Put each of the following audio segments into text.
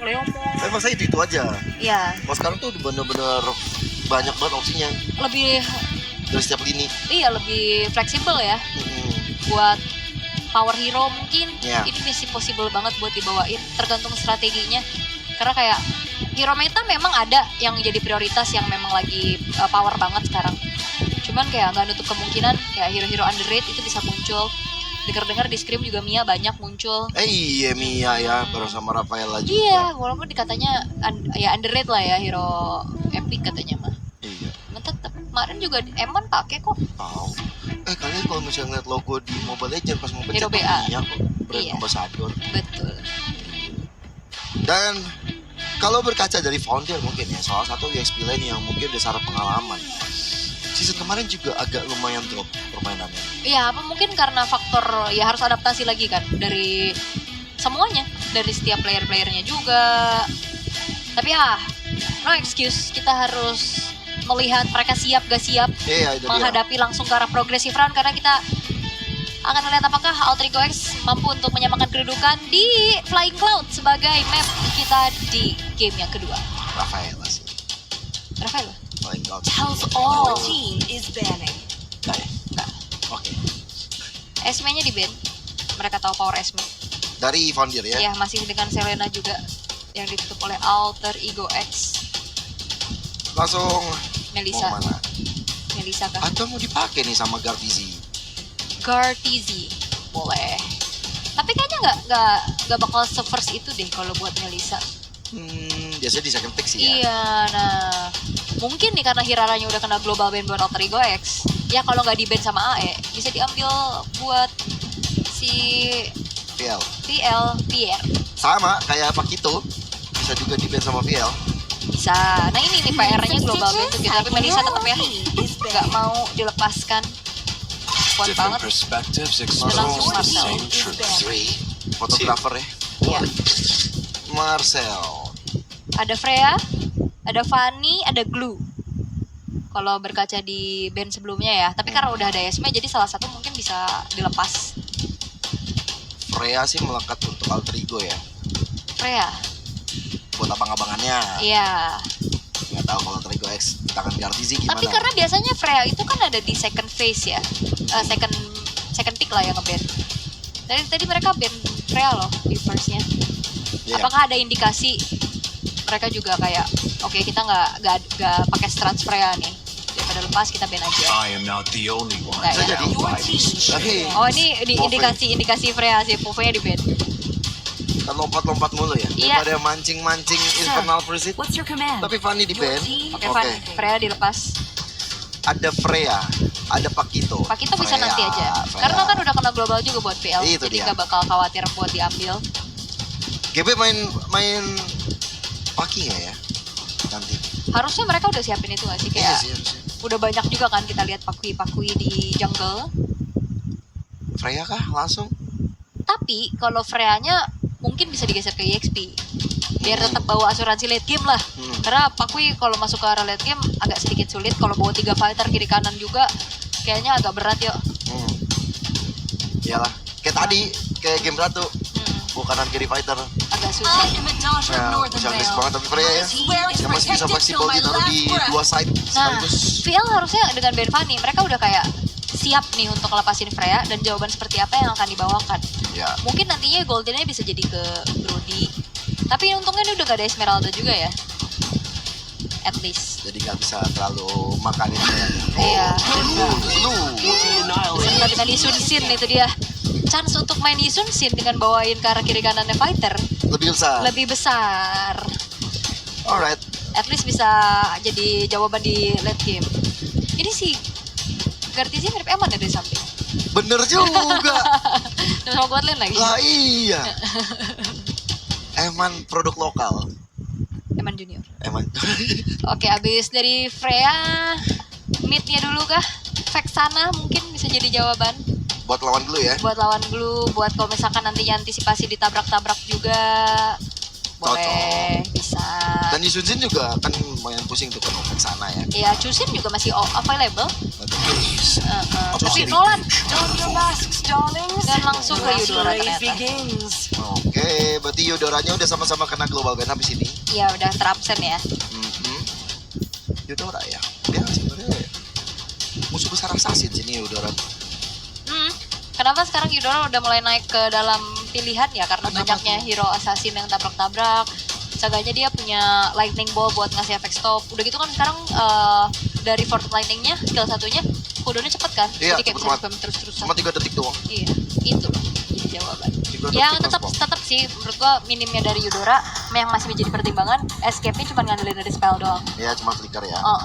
Leomon. Memang saya itu aja. Iya, Kalau sekarang tuh bener-bener banyak banget opsinya lebih dari setiap lini. lebih fleksibel ya Mm-mm. buat power hero mungkin. Iya. Ini masih possible banget buat dibawain tergantung strateginya. Karena kayak hero meta memang ada yang jadi prioritas yang memang lagi power banget sekarang. Cuman kayak nggak nutup kemungkinan kayak hero-hero underrated itu bisa muncul. Dengar-dengar di Scream juga Mia banyak muncul. Iya Mia ya, bareng sama Rafaela juga. Iya, walaupun dikatanya ya underrated lah ya hero epic katanya mah. Iya. Cuman tetap kemarin juga Emon pakai kok. Tahu. Kalian kalau misalnya ngeliat logo di Mobile Legends pas mau Hero pencet BA. Mia kok, brand Iya. ambassador. Betul. Dan kalau berkaca dari founder mungkin ya, salah satu EXP lain yang mungkin udah syarat pengalaman. Season kemarin juga agak lumayan drop permainannya. Iya, apa mungkin karena faktor ya harus adaptasi lagi kan dari semuanya, dari setiap player-playernya juga. Tapi no excuse, kita harus melihat mereka siap gak siap Iya, itu dia. menghadapi langsung ke arah progressive round karena kita akan melihat apakah Alter Ego X mampu untuk menyamakan kedudukan di Flying Cloud sebagai map kita di game yang kedua. Rafaela sih. Rafael, Paling out. Tells all team is banning. Nggak ya? enggak. Oke. Esme-nya di ban. Mereka tahu power Esme. Dari founder ya. Ya, masih dengan Selena juga yang ditutup oleh Alter Ego X. Langsung Melissa. mau mana? Melissa kah? Atau mau dipakai nih sama Gartizi? Gartizi. Boleh. Tapi kayaknya nggak bakal se-first itu deh kalau buat Melissa. Biasanya di second pick sih ya. Iya, nah mungkin nih karena Hiraranya udah kena global ban buat Alter Ego X. Ya kalau nggak di ban sama AE, bisa diambil buat si VL. Pierre. Sama kayak Pakito. Bisa juga di ban sama VL. Bisa. Nah ini nih PR-nya global ban tuh gitu. Tapi Melissa tetap ya nggak mau dilepaskan. Kuat Different banget. perspectives Langsung expose the Marcel. same truth. Fotografer ya. Ya. Marcel. Ada Freya, ada Fanny, ada Glue. Kalau berkaca di band sebelumnya ya. Tapi karena udah ada Esme jadi salah satu mungkin bisa dilepas. Freya sih melekat untuk Alter Ego ya. Freya. Buat abang-abangannya. Iya. Nggak tahu kalau Alter Ego X di tangan Gartizi gimana. Tapi karena biasanya Freya itu kan ada di second phase ya. Second pick lah yang nge-ban. Tadi mereka ban Freya loh di first-nya. Iya. Apakah ada indikasi mereka juga kayak oke, kita nggak pakai strats Freya nih, daripada lepas kita ban aja. I am not the only one. Nggak Bisa ya? jadi. Tapi Oh ini di indikasi Freya sih, Pove-nya di ban. kan lompat-lompat mulu ya. Iya. Daripada mancing-mancing internal pursuit. What's your command? Tapi Fanny di ban. Oke, Van, Freya dilepas. Ada Freya, ada Pakito. Pakito bisa Freya, nanti aja. Freya. Karena kan udah kena global juga buat PL, Itu jadi dia. nggak bakal khawatir buat diambil. GB main Paki nggak ya nanti? Harusnya mereka udah siapin itu nggak sih? Iya Kayak sih harusnya. udah banyak juga kan kita lihat pakui di jungle. Freya kah langsung? Tapi kalau Freya-nya mungkin bisa digeser ke EXP. Biar tetap bawa asuransi late game lah. Karena Pakui kalau masuk ke arah late game agak sedikit sulit. Kalau bawa 3 fighter kiri kanan juga kayaknya agak berat yuk. Iyalah. Kayak tadi, kayak game 1. Bawa kanan kiri fighter. Agak susah. Ya, bisa miss banget tapi Freya ya. Yang masih bisa fleksibel ditaruh di 2 side Nah, sekaligus. VL harusnya dengan Ben Fanny mereka udah kayak siap nih untuk ngelepasin Freya dan jawaban seperti apa yang akan dibawakan. Ya. Mungkin nantinya goldennya bisa jadi ke Brody. Tapi untungnya ini udah gak ada Esmeralda juga ya. At least. Jadi nggak bisa terlalu makanin ya. Iya. Lu. Serta dengan Isun Sin itu dia. Chance untuk main Isun Sin dengan bawain ke arah kiri kanannya fighter Lebih besar. lebih besar. Alright. At least bisa jadi jawaban di late game. Ini sih Gartizi mirip Eman ya dari samping. Bener juga. Sama Godlin lagi. Lah iya. Eman produk lokal. Eman Junior. Eman. Oke, abis dari Freya, mid-nya dulu kah? Vexana mungkin bisa jadi jawaban Buat lawan dulu ya. buat lawan Blue, buat kalau misalkan nantinya antisipasi ditabrak-tabrak juga. Boleh, bisa. Dan Yusunjin juga kan lumayan pusing tuh kan ke sana ya. Ya, Chusin juga masih available. Tapi Chusin. Nolan Don your masks, darlings. dan langsung ke The Yudora race ternyata. begins. Oke. Oke, berarti Eudoranya udah sama-sama kena global ban habis ini. Iya udah terabsen ya. Eudora ya. Dia sebenarnya musuh besar Assassin sini Eudora. Kenapa sekarang Eudora udah mulai naik ke dalam pilihan ya? Karena Kenapa banyaknya tuh? hero assassin yang tabrak-tabrak. Seenggaknya dia punya lightning ball buat ngasih efek stop. Udah gitu kan sekarang dari Fortnite lightningnya skill satunya cooldownnya cepet kan? Iya, Jadi kayak cepet bisa banget. spam terus-terusan. Cuma 3 detik doang. Iya, itu loh jadi jawaban. 3 Yang detik tetap langsung. tetap sih menurut gua minimnya dari Eudora yang masih menjadi pertimbangan escape-nya cuma ngandelin dari spell doang. Ya, cuma flicker ya. Tapi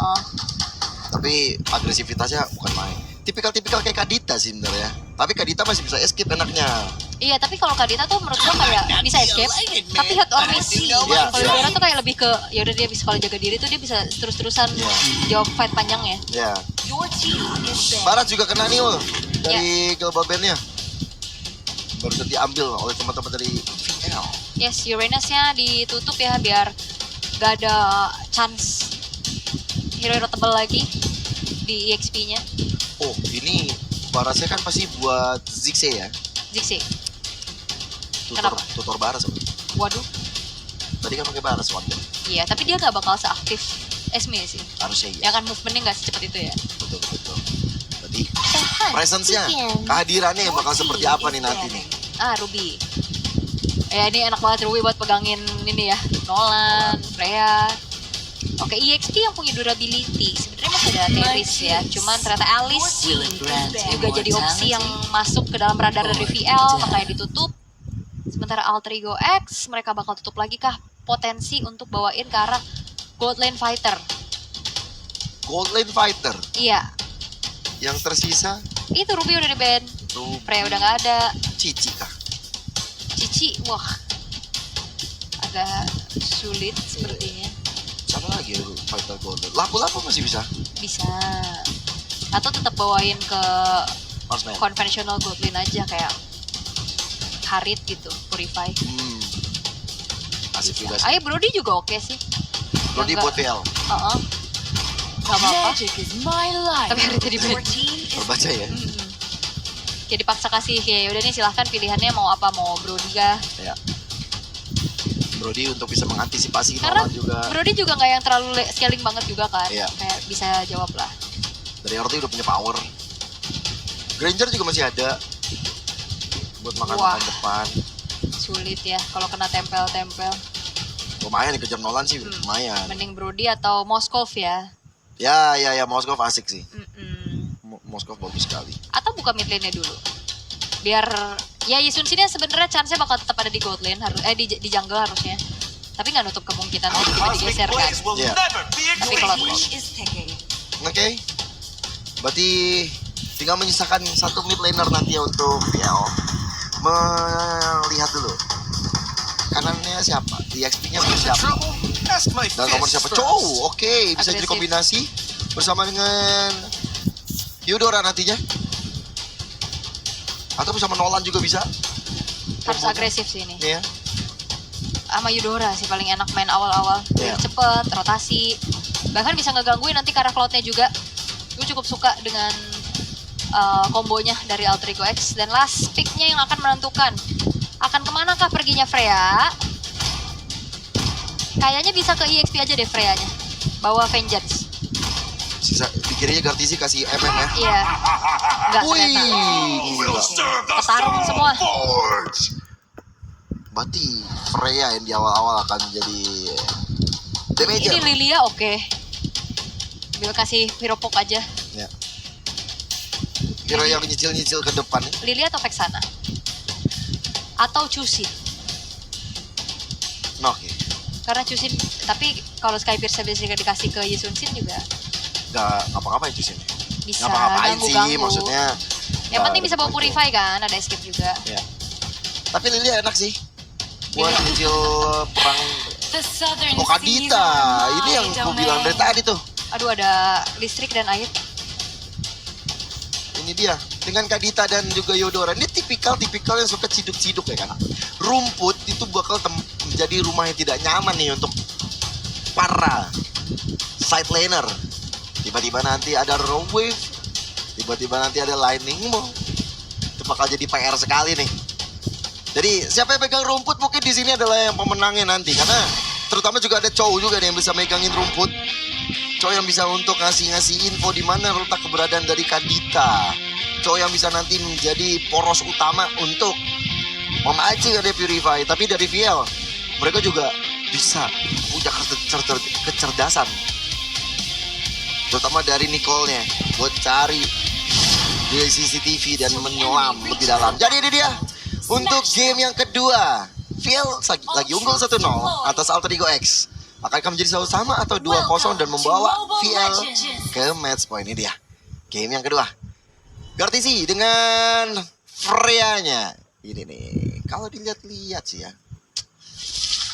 Tapi agresivitasnya bukan main. Tipikal-tipikal kayak Kadita sih sebenarnya. Tapi Kadita masih bisa escape enaknya. iya, tapi kalau Kadita tuh menurut gua kayak bisa escape, tapi hit or miss. Iya, Kalau iya. Eudora tuh kayak lebih ke ya udah dia bisa kalau jaga diri tuh dia bisa terus-terusan Iya. jawab fight panjangnya. Ya. Your team is banned. Barat juga kena nih Ul, dari global band-nya. Baru saja diambil oleh teman-teman dari VL. Yes, Uranus-nya ditutup ya biar gak ada chance hero-hero tebal lagi di EXP-nya. Oh, ini Barasnya kan pasti buat Zigze ya. Zigze. Tutor, Kenapa? tutor Baras. Waduh. Tadi kan pakai Baras waktu. Iya, tapi dia gak bakal seaktif Esme sih. Harusnya Ya iya. kan movementnya gak secepat itu ya. Betul, betul. Berarti presence-nya, kehadirannya yang bakal seperti apa nih nanti nih? Ruby. Ya ini enak banget Ruby buat pegangin ini ya. Nolan, Freya. Oke, EXP yang punya durability. Sebenarnya masih ada Teris ya. Cuman ternyata Alice juga jadi opsi yang masuk ke dalam radar dari VL, makanya ditutup. Sementara Alter Ego X, mereka bakal tutup lagi kah potensi untuk bawain ke arah Gold Lane Fighter. Gold Lane Fighter Iya, yang tersisa itu Ruby udah di-ban, tuh Freya udah nggak ada, Cici kah? Cici, wah agak sulit sepertinya. Siapa lagi ya Fighter Gold Lane? Lapu-lapu masih bisa. Bisa. Atau tetap bawain ke Marksman. konvensional Gold Lane aja kayak Harit gitu, Purify. Asik juga sih. Ayo Brody juga oke sih. Brody Nggak- buat VL. Gak apa-apa. Magic is my life. Tapi Haritnya di ban. Your team is Terbaca ya. Kayak dipaksa kasih ya udah nih silahkan pilihannya mau apa, mau Brody kah? Ya. Brody untuk bisa mengantisipasi Karena lawan juga. Brody juga nggak yang terlalu scaling banget juga kan. Iya. Kayak bisa jawab lah. Dari RT udah punya power. Granger juga masih ada buat makan Wah. depan. Sulit ya kalau kena tempel-tempel. Lumayan dikejar Nolan sih, lumayan. Mending Brody atau Moskov ya. Ya, Moskov asik sih. Moskov bagus sekali. Atau buka mid lane-nya dulu. Biar ya Yisun sini sebenarnya chance-nya bakal tetap ada di gold lane di jungle harusnya. Tapi nggak nutup kemungkinan dia juga digeser kan. Iya. Tapi your kalau team is picking. Oke. Berarti tinggal menyisakan satu mid laner nanti ya untuk VL. Melihat dulu. Kanannya siapa? Di XP-nya siapa? Dan nomor siapa? Chow. Oke, bisa jadi Agresif. kombinasi bersama dengan Eudora nantinya. Atau bersama Nolan juga bisa. harus agresif sih ini. Iya. Sama Eudora sih paling enak main awal-awal. Iya. Cepet, rotasi. Bahkan bisa ngegangguin nanti ke arah cloud-nya juga. Gue cukup suka dengan kombonya dari Alter Ego X. Dan last pick-nya yang akan menentukan akan kemanakah perginya Freya. Kayaknya bisa ke EXP aja deh Freya-nya. Bawa Vengeance. Sisa pikirnya Gartisi kasih MM ya. Iya. Enggak Wih, ternyata. gila. Ketarung semua. Berarti Freya yang di awal-awal akan jadi damage. Ini Lilia oke. Dia kasih hero poke aja. Ya. Hero yang nyicil-nyicil ke depan. Lilia atau Vexana? Atau Chusin? Nah, oke. Karena Chusin, tapi kalau Skypierce bisa dikasih ke Yisun Sin juga Gak ngapa-ngapain itu sih. bisa Ngapa-ngapain sih ganggu-ganggu. maksudnya. Yang penting nggak bisa bawa ada Purify kan, ada escape juga. Ya. Tapi Lilia enak sih. Buat Iya. nyicil perang The southern Kadita. Ini yang gue bilang dari tadi tuh. Aduh ada listrik dan air. Ini dia. Dengan Kadita dan juga Eudora. Ini tipikal yang suka ciduk-ciduk ya kan. Rumput itu bakal menjadi rumah yang tidak nyaman nih untuk para side laner. Tiba-tiba nanti ada Row Wave. Tiba-tiba nanti ada Lightning Bolt. Itu bakal jadi PR sekali nih. Jadi siapa yang pegang rumput mungkin di sini adalah yang pemenangnya nanti, karena terutama juga ada Chow juga nih yang bisa megangin rumput. Chow yang bisa untuk ngasih info di mana letak keberadaan dari Kadita. Chow yang bisa nanti menjadi poros utama untuk memancing dari Purify. Tapi dari VL mereka juga bisa punya kecerdasan, terutama dari Nicole-nya buat cari di CCTV dan menyelam lebih dalam. Jadi ini dia untuk game yang kedua. VL lagi unggul 1-0 atas Alter Ego X. Akankah menjadi selalu sama atau 2-0 dan membawa VL ke match point? Ini dia game yang kedua. Gartisi dengan Freya-nya. Ini nih, kalau dilihat-lihat sih ya,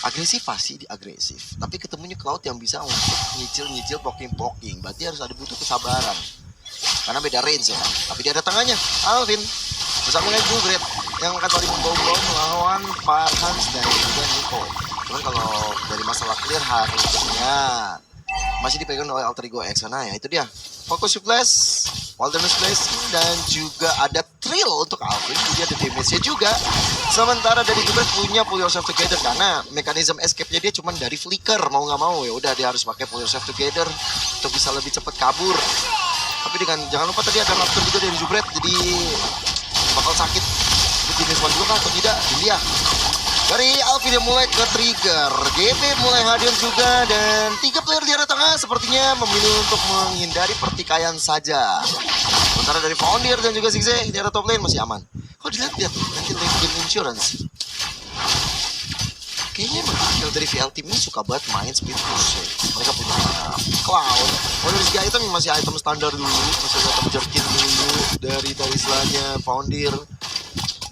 agresif pasti agresif. Tapi ketemunya Cloud yang bisa untuk nyicil-nyicil poking-poking. Berarti harus ada butuh kesabaran. Karena beda range ya. Tapi dia ada tangannya, Alvin bersama dengan Jugret yang akan saling membawa melawan Farhans dan juga Nico. Cuman kalau dari masalah clear harusnya masih dipegang oleh Alter Ego X. Nah ya itu dia, Focus Flash, Wilderness Flash, dan juga ada Thrill untuk Alvin. Jadi ada damage-nya juga. Sementara dari Jugret punya Pull Yourself Together karena mekanisme escape-nya dia cuma dari flicker, mau nggak mau ya udah dia harus pakai Pull Yourself Together untuk bisa lebih cepat kabur. Tapi dengan jangan lupa tadi ada Raptor juga dari Jugret, jadi bakal sakit. Ini jenis one dulu kan atau tidak? Ini dia. Dari Alvin yang mulai ke trigger, GB mulai hadir juga, dan 3 player di arah tengah sepertinya memilih untuk menghindari pertikaian saja. Sementara dari Foundir dan juga Zigzag di arah top lane masih aman. Kalau dilihat-lihat nanti lane game insurance, kayaknya emang skill dari VL team ini suka banget main speed push ya. Mereka punya Cloud. Kalau dari segi item masih item standar dulu, masih item jerkin dulu dari istilahnya Foundir.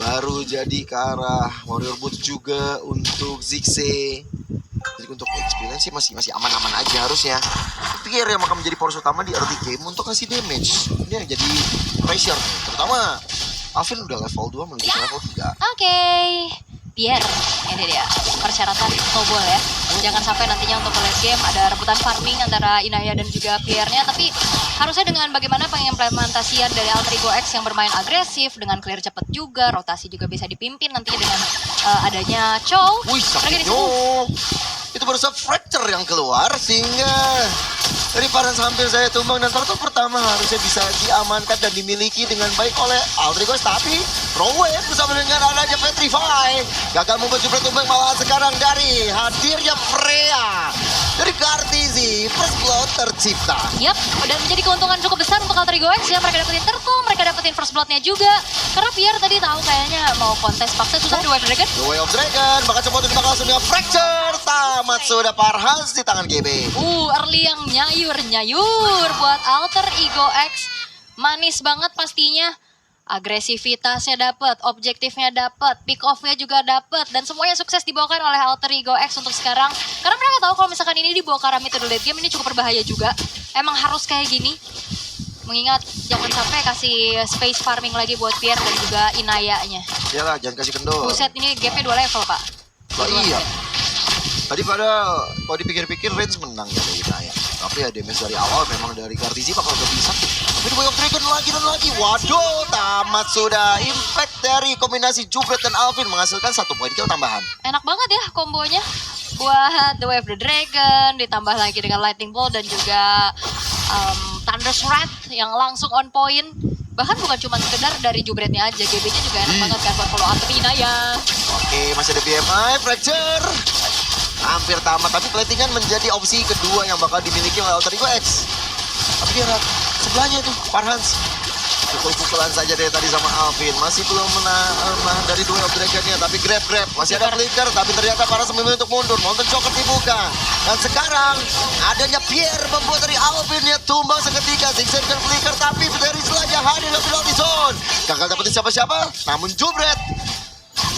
Baru jadi ke arah Warrior Boots juga untuk Zigzag. Jadi untuk experience sih masih aman-aman aja harusnya. Pikir yang akan menjadi poros utama di early game untuk kasih damage. Ini yang jadi pressure nih. Terutama Alvin udah level 2 menuju level 3. Oke, Pierre, ini dia persyaratan snowball ya. Jangan sampai nantinya untuk late game ada rebutan farming antara Inaya dan juga Pierre-nya. Tapi harusnya dengan bagaimana pengimplementasian dari Alter Ego X yang bermain agresif, dengan clear cepet juga, rotasi juga bisa dipimpin nantinya dengan adanya Chow. Wih, sakitnya. Itu baru fracture yang keluar sehingga dari Farhans hampir saya tumbang, dan turtle pertama harusnya bisa diamankan dan dimiliki dengan baik oleh Alter Ego X. Tapi Rowwave bersama dengan adanya Petrify gagal membuat Jupiter tumbang, malah sekarang dari hadirnya Freya dari Gartizi, first blood tercipta. Yap, dan menjadi keuntungan cukup besar untuk Alter Ego X ya. Mereka dapetin turtle, mereka dapetin first blood-nya juga. Karena Pierre tadi tahu kayaknya mau kontes paksa susah The Way of Dragon. The Way of Dragon, bakal coba untuk langsung dengan fracture. Tamat sudah Farhans di tangan GB. Early yang nyayur buat Alter Ego X. Manis banget pastinya. Agresivitasnya dapet, objektifnya dapet, pick off-nya juga dapet, dan semuanya sukses dibawakan oleh Alter Ego X untuk sekarang. Karena mereka tahu kalau misalkan ini dibawa ke arah mid to late game ini cukup berbahaya juga. Emang harus kayak gini. Mengingat jangan sampai kasih space farming lagi buat Pierre dan juga Inaya-nya. Iyalah, jangan kasih kendor. Buset, ini gapnya 2 level, Pak. Oh, iya. Tadi pada kalau dipikir-pikir range menang ya dari Inaya. Tapi ya damage dari awal memang dari Gartizi bakal lebih sakit. Tapi The Way of Dragon lagi dan lagi. Waduh, tamat sudah. Impact dari kombinasi Jugret dan Alvin menghasilkan 1 poin kill tambahan. Enak banget ya kombonya buat The Way of the Dragon, ditambah lagi dengan Lightning Bolt dan juga Thunder's Wrath yang langsung on point. Bahkan bukan cuma sekedar dari Jugretnya aja, GB-nya juga enak banget kan buat follow up Inaya. Oke, masih ada BMI, fracture. Hampir tamat, tapi platingan menjadi opsi kedua yang bakal dimiliki oleh Alter Ego X. Tapi dia sebelahnya itu Farhans. Pukul-pukulan saja dari tadi sama Alvin. Masih belum menahan dari The Way of Dragon-nya, tapi grab. Masih ada flicker, tapi ternyata Farhans memilih untuk mundur. Mountain Choker dibuka. Dan sekarang adanya Pierre membuat dari Alvin-nya tumbang seketika. Zigzag dan flicker, tapi dari selanya hadir di penalty zone. Gagal dapetin siapa-siapa, namun Jugret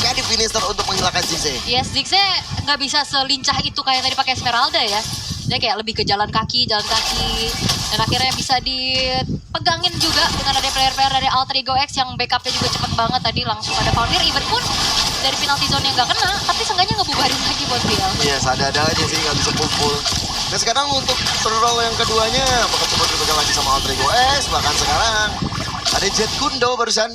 jadi finisher untuk menghilangkan Zigzag. Yes, Zigzag nggak bisa selincah itu kayak tadi pakai Esmeralda ya. Dia kayak lebih ke jalan kaki. Dan akhirnya bisa dipegangin juga dengan ada player-player dari Alter Ego X yang backupnya juga cepet banget. Tadi langsung ada Foundir, even pun dari penalty zone yang nggak kena, tapi seenggaknya ngebubarin lagi buat dia. Iya, ada aja sih nggak bisa kumpul. Dan sekarang untuk roll yang keduanya bakal coba dipegang lagi sama Alter Ego X. Bahkan sekarang ada Jet Kundo barusan.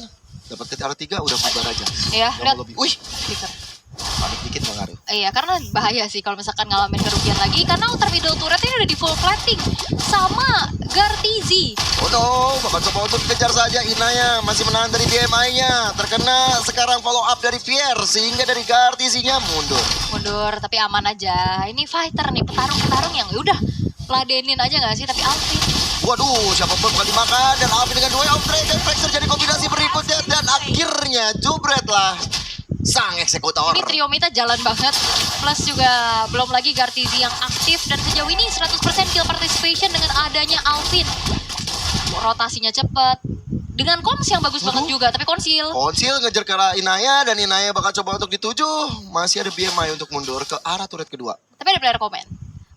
Dapat TTR 3 udah bubar aja. Iya, Nggak lihat. mau lebih. Wih, Flicker. panik dikit nggak ngaruh. Iya, karena bahaya sih kalau misalkan ngalamin kerugian lagi. Karena outer middle turret ini udah di full plating sama Gartizi. Oh no, bakal coba untuk dikejar saja. Inaya masih menahan dari BMI-nya. Terkena sekarang follow up dari Pierre. Sehingga dari Gartizinya mundur. Mundur, tapi aman aja. Ini fighter nih, petarung-petarung yang udah ladenin aja nggak sih? Tapi Alvin, Waduh, siapa pun bakal dimakan. Dan Alvin dengan Way of Dragon Fracture jadi kombinasi berikutnya. Dan akhirnya Jubret lah sang eksekutor. ini trio Mita jalan banget. Plus juga belum lagi Gartizi yang aktif. Dan sejauh ini 100% kill participation dengan adanya Alvin. Rotasinya cepet. Dengan Kons yang bagus banget juga, tapi konsil. Konsil ngejar ke arah Inaya dan Inaya bakal coba untuk dituju. Masih ada BMI untuk mundur ke arah turret kedua. Tapi ada player komen.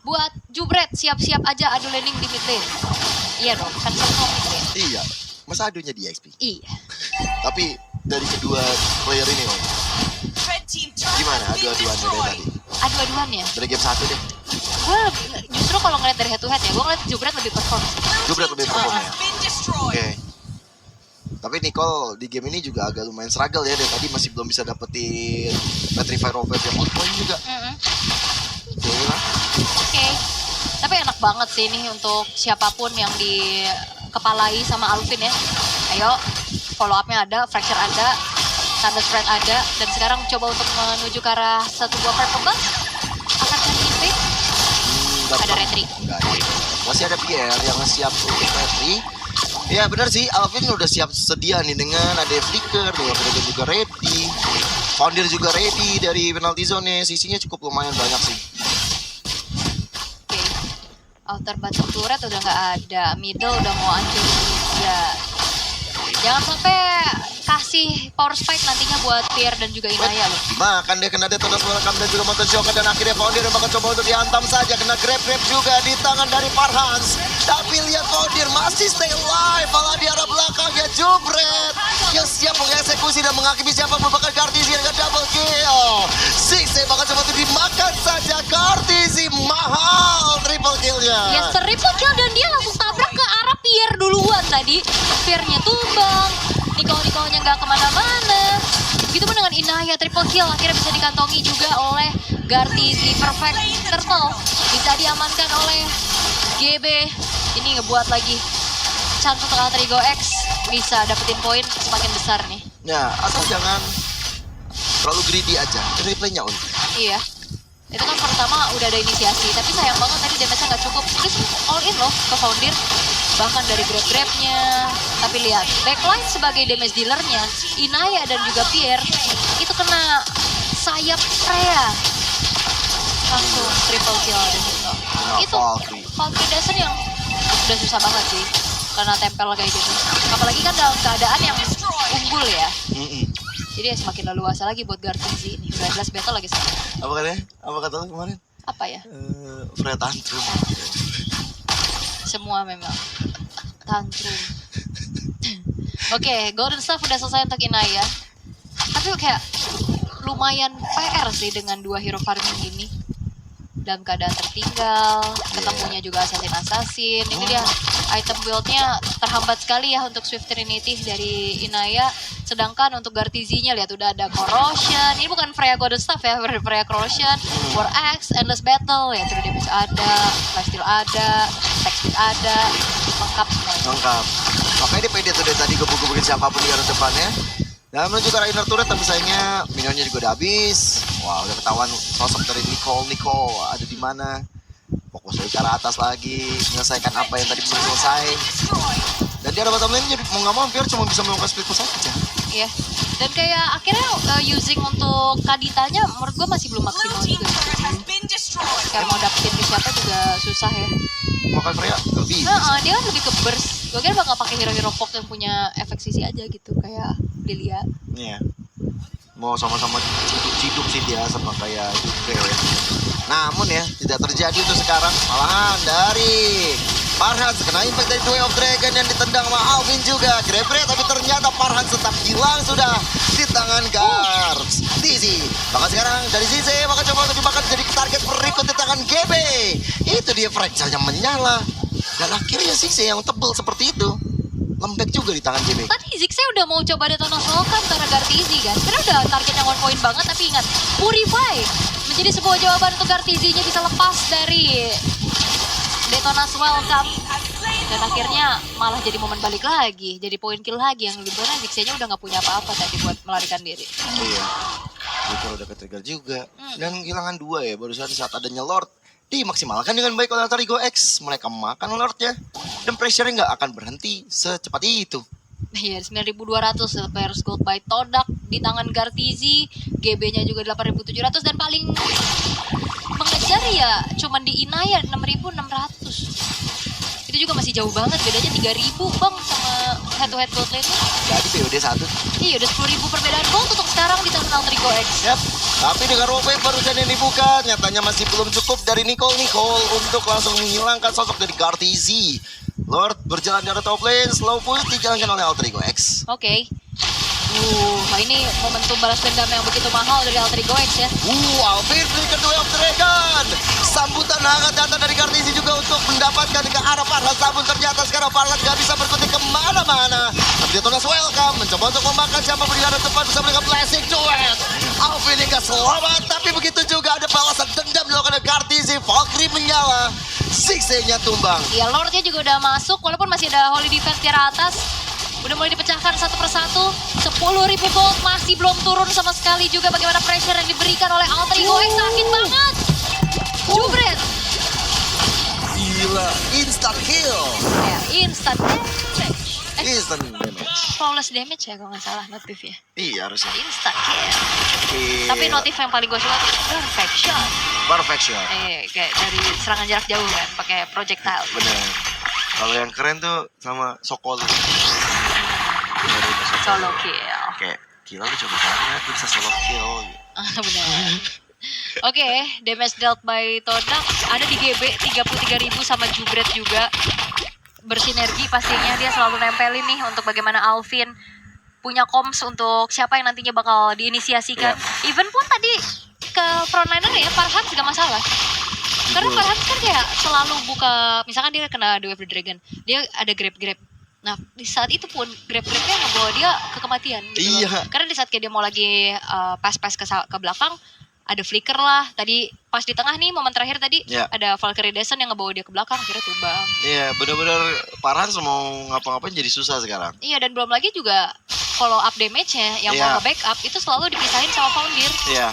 Buat Jubret, siap-siap aja adu laning di mid lane. Iya dong, kan semua mid lane. Iya, masa adunya di XP. Iya. Tapi dari kedua player ini, Om, Red team gimana adu-aduannya dari tadi? Adu-aduannya. Dari game 1 deh. Gue justru kalau ngeliat dari head to head ya, gue ngeliat Jubret lebih perform. Jubret lebih perform ya. been destroyed. Oke. Tapi Nicole di game ini juga agak lumayan struggle ya. Dari tadi masih belum bisa dapetin Petrify Robert yang on point juga. Oke lah. Oke. Tapi enak banget sih ini untuk siapapun yang dikepalai sama Alvin ya. Ayo, follow up-nya ada, fracture ada, tanda spread ada, dan sekarang coba untuk menuju ke arah satu buah purple. Akankah di-invade? Ada retri. Enggak ada. Masih ada Pierre yang siap untuk retri. Ya benar sih, Alvin udah siap sedia nih dengan ada Flicker, dengan Dragon juga ready. Founder juga ready dari penalty zone-nya. Sisinya cukup lumayan banyak sih. Oke. Outer bottom turret udah nggak ada, middle udah mau hancur juga. Jangan sampai kasih power spike nantinya buat Pierre dan juga Inaya loh. Makan dia kena detonas welcome dan juga Mountain Shocker dan akhirnya Founder bakal coba untuk dihantam saja. Kena grab juga di tangan dari Farhans. Tapi lihat Founder masih stay alive. Malah di arah belakangnya Jubret yang siap mengeksekusi dan menghakimi siapa merupakan Gartizi dengan double kill. Six bakal coba untuk dimakan saja. Gartizi mahal triple killnya. Ya triple kill dan dia langsung tabrak ke arah Pierre duluan tadi. Pierre-nya tumbang, Nicole-Nicole-nya nggak kemana-mana. Begitupun dengan Inaya, triple kill akhirnya bisa dikantongi juga oleh Gartizi. Perfect turtle bisa diamankan oleh GB. Ini ngebuat lagi chance untuk Alter Ego X bisa dapetin poin semakin besar nih. Ya, asal jangan terlalu greedy aja. Replaynya on. Iya. Itu kan pertama udah ada inisiasi, tapi sayang banget tadi damage-nya nggak cukup. Terus all in loh ke Founder, bahkan dari grab-grabnya. Tapi lihat, backline sebagai damage dealernya, Inaya dan juga Pierre, itu kena sayap Freya. Langsung triple kill di situ. Itu Valkyrie dasar yang udah susah banget sih, karena tempel kayak gitu. Apalagi kan dalam keadaan yang unggul ya. Jadi ya semakin leluasa lagi buat Gartizi ini. Udah jelas battle lagi sekarang. Apa katanya? Apa kata lu kemarin? Apa ya? Freya tantrum. Semua memang tantrum. Oke, Golden Staff udah selesai untuk Inaya. Tapi kayak lumayan PR sih dengan dua hero farming ini. Dalam keadaan tertinggal, ketemunya juga assassin. Ini dia item build-nya terhambat sekali ya untuk Swift Trinity dari Inaya. Sedangkan untuk Gartizinya lihat udah ada Corrosion. Ini bukan Freya Golden Staff ya, Freya Corrosion, War Axe, Endless Battle, ya True Damage ada, Lifesteal ada, Attack Speed ada, lengkap semuanya. Lengkap. Makanya dia pede tuh dari tadi gebuk-gebukin siapapun di arah depannya. Dan menuju ke arah inner turret, tapi sayangnya minionnya juga udah habis. Wah, udah ketahuan sosok dari Nicole ada di mana. Fokus lagi ke arah atas lagi, menyelesaikan apa yang tadi belum selesai. Dan di arah bottom lane jadi mau nggak mau hampir cuma bisa melakukan split push aja. Iya. Dan kayak akhirnya using untuk Kaditanya menurut gue masih belum maksimal juga. Kayak mau dapetin ke siapa juga susah ya. Makan Freya nggak bisa. Nah, dia kan lebih ke burst. Gue kira bakal pakai hero-hero Fox yang punya efek sisi aja gitu, kayak Lilia. Iya. Mau sama-sama ciduk sih dia sama kayak Juve ya. Namun ya, tidak terjadi untuk sekarang. Malahan dari Farhan kena impact dari Way of Dragon yang ditendang sama Alvin juga. Grab-grab, tapi ternyata Farhan tetap hilang sudah di tangan guards. Dizzy. Maka sekarang dari Zize, maka coba untuk dimakan jadi target berikut di tangan GB. Itu dia fracture-nya menyala. Dan akhirnya Zize yang tebel seperti itu. lembek juga di tangan JB. Tadi Ziggs udah mau coba Detonas Welcome karena Gartizi kan. Karena udah targetnya 1 point banget, tapi ingat, Purify menjadi sebuah jawaban untuk Gartizi-nya bisa lepas dari Detonas Welcome. Dan akhirnya malah jadi momen balik lagi, jadi poin kill lagi yang lebih benar. Ziggs-nya udah nggak punya apa-apa tadi buat melarikan diri. Iya. Itu udah ke-trigger juga. Dan kehilangan 2 ya, barusan saat adanya Lord. Dimaksimalkan dengan baik oleh Alter Ego X. Mereka makan Lordnya. Dan pressure-nya nggak akan berhenti secepat itu. Iya, 9.200 players gold by Todak di tangan Gartizi. GB-nya juga 8.700 dan paling mengejar ya cuman di Inaya 6.600. Itu juga masih jauh banget, bedanya 3.000 bang sama head-to-head gold lane. Jadi POD 1. Iya, udah 10.000 perbedaan gold untuk sekarang di tangan Alter Ego X. Yap. Tapi dengan rope barusan yang dibuka, nyatanya masih belum cukup dari Nicole untuk langsung menghilangkan sosok dari Gartizi. Lord berjalan di arah top lane, slow push dijalankan oleh Alter Ego X. Oke. Nah ini momentum balas dendam yang begitu mahal dari Alter Ego X ya. Alvin di kedua of Dragon. Sambutan hangat datang dari Gartizi juga untuk mendapatkan ke arah Farhan. Namun ternyata sekarang Farhan gak bisa berkutik kemana-mana. Tapi Detonas Welcome mencoba untuk memakan siapa beri arah depan bisa mereka blessing duet. Alvin hingga selamat, tapi begitu juga ada balasan dendam dilakukan oleh Gartizi. Valkyrie menyala, Ziggs-nya tumbang. Ya Lordnya juga udah masuk, walaupun masih ada Holy Defense di arah atas. Udah mulai dipecahkan satu persatu. 10.000 gold masih belum turun sama sekali juga. Bagaimana pressure yang diberikan oleh Alter Ego X, sakit banget. Jubret. Gila, instant kill. Ya, instant damage. Instant damage. Flawless damage ya kalau nggak salah notifnya. Iya harusnya. Instant kill. Iya. Tapi notif yang paling gue suka tuh perfect shot. Perfect shot. Kayak dari serangan jarak jauh kan, pakai projectile. Bener. Kalau yang keren tuh sama Sokol. Solo kill. Kayak gila lu coba banget bisa solo kill. Benar. Oke, damage dealt by Todak ada di GB 33.000 sama Jubret juga. Bersinergi pastinya, dia selalu nempelin nih untuk bagaimana Alvin punya comms untuk siapa yang nantinya bakal diinisiasikan. Even pun tadi ke frontliner ya Farhan gak masalah. Karena Farhan kan kayak selalu buka, misalkan dia kena The Wave the Dragon, dia ada grab-grab. Nah, di saat itu pun grab-grabnya ngebawa dia ke kematian gitu loh. Iya. Karena di saat kayak dia mau lagi pass-pass ke belakang, ada flicker lah. Tadi pas di tengah nih, momen terakhir tadi, ada Valkyrie Descent yang ngebawa dia ke belakang, akhirnya tumbang. Iya, bener-bener Farhan mau ngapa-ngapain jadi susah sekarang. Iya, dan belum lagi juga follow up damage-nya yang mau nge-backup, itu selalu dipisahin sama Foundir. Iya,